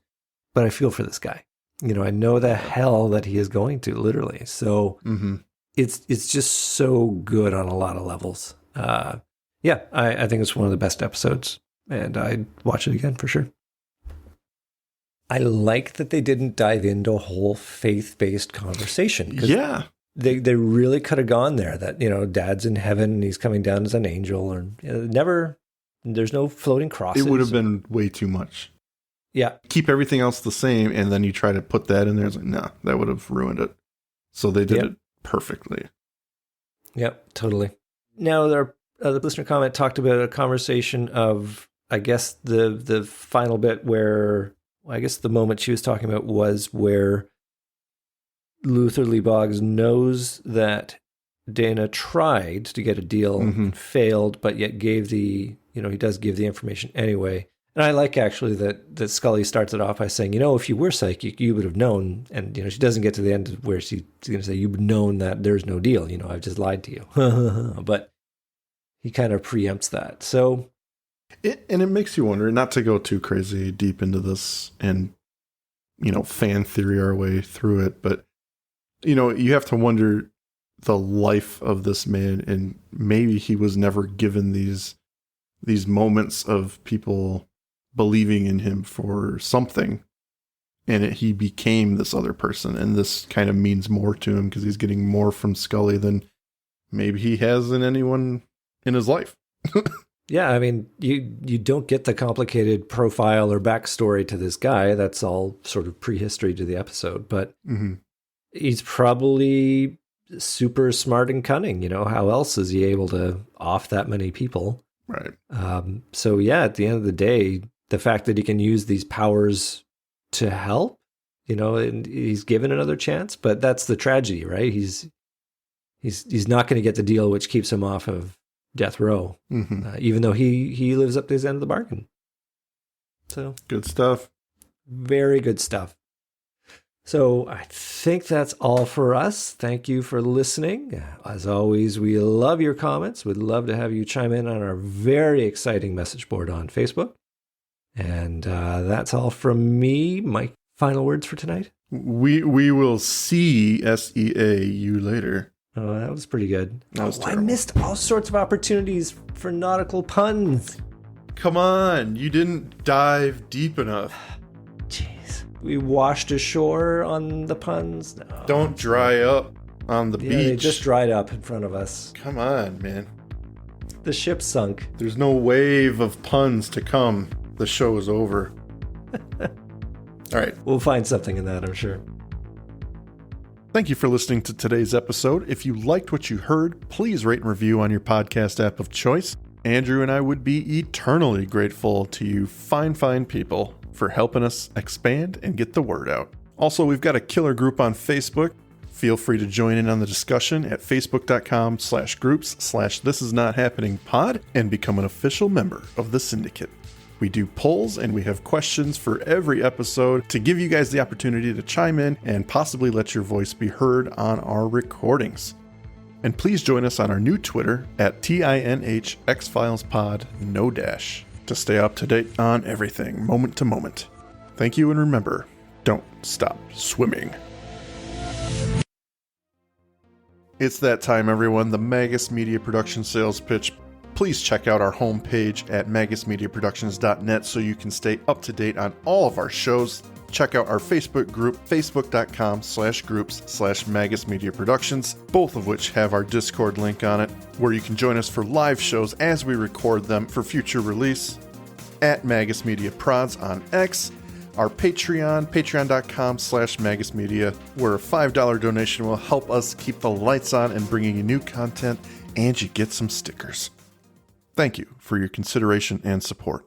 but I feel for this guy. I know the hell that he is going to, literally. So it's just so good on a lot of levels. Yeah, I think it's one of the best episodes, and I'd watch it again for sure. I like that they didn't dive into a whole faith-based conversation. Yeah. They really could have gone there, that, Dad's in heaven and he's coming down as an angel, or there's no floating crosses. It would have been way too much. Yeah. Keep everything else the same, and then you try to put that in there. It's like, nah, that would have ruined it. So they did it perfectly. Yep, totally. Now, the listener comment talked about a conversation of, I guess, the final bit where, I guess the moment she was talking about was where Luther Lee Boggs knows that Dana tried to get a deal and failed, but yet gave he does give the information anyway. And I like actually that Scully starts it off by saying, if you were psychic, you would have known. And, she doesn't get to the end where she's going to say, you've known that there's no deal. I've just lied to you. But he kind of preempts that. So, it makes you wonder, not to go too crazy deep into this and, fan theory our way through it, but, you have to wonder the life of this man, and maybe he was never given these moments of people believing in him for something, and he became this other person, and this kind of means more to him because he's getting more from Scully than maybe he has in anyone in his life. Yeah, I mean, you don't get the complicated profile or backstory to this guy. That's all sort of prehistory to the episode, but he's probably super smart and cunning. How else is he able to off that many people? Right. So yeah, at the end of the day, the fact that he can use these powers to help, and he's given another chance, but that's the tragedy, right? He's not going to get the deal, which keeps him off of death row, even though he lives up to his end of the bargain. So good stuff. Very good stuff. So I think that's all for us. Thank you for listening. As always, we love your comments. We'd love to have you chime in on our very exciting message board on Facebook. And that's all from me. Mike, final words for tonight? We will see SEA you later. Oh, that was pretty good. That was I terrible. missed all sorts of opportunities for nautical puns. Come on, you didn't dive deep enough. Jeez. We washed ashore on the puns. No. Don't dry up on the Yeah, beach. they just dried up in front of us. Come on, man. The ship sunk. There's no wave of puns to come. The show is over. All right. We'll find something in that, I'm sure. Thank you for listening to today's episode. If you liked what you heard, please rate and review on your podcast app of choice. Andrew and I would be eternally grateful to you fine people for helping us expand and get the word out. Also, we've got a killer group on Facebook. Feel free to join in on the discussion at facebook.com/groups/thisisnothappeningpod and become an official member of the syndicate. We do polls and we have questions for every episode to give you guys the opportunity to chime in and possibly let your voice be heard on our recordings. And please join us on our new Twitter at tinhxfilespod, no dash, to stay up to date on everything, moment to moment. Thank you, and remember, don't stop swimming. It's that time, everyone, the Magus Media Production sales pitch. Please check out our homepage at magusmediaproductions.net so you can stay up to date on all of our shows. Check out our Facebook group, facebook.com/groups/magusmediaproductions, both of which have our Discord link on it, where you can join us for live shows as we record them for future release. At Magus Media Prods on X, our Patreon, patreon.com/magusmedia, where a $5 donation will help us keep the lights on and bringing you new content, and you get some stickers. Thank you for your consideration and support.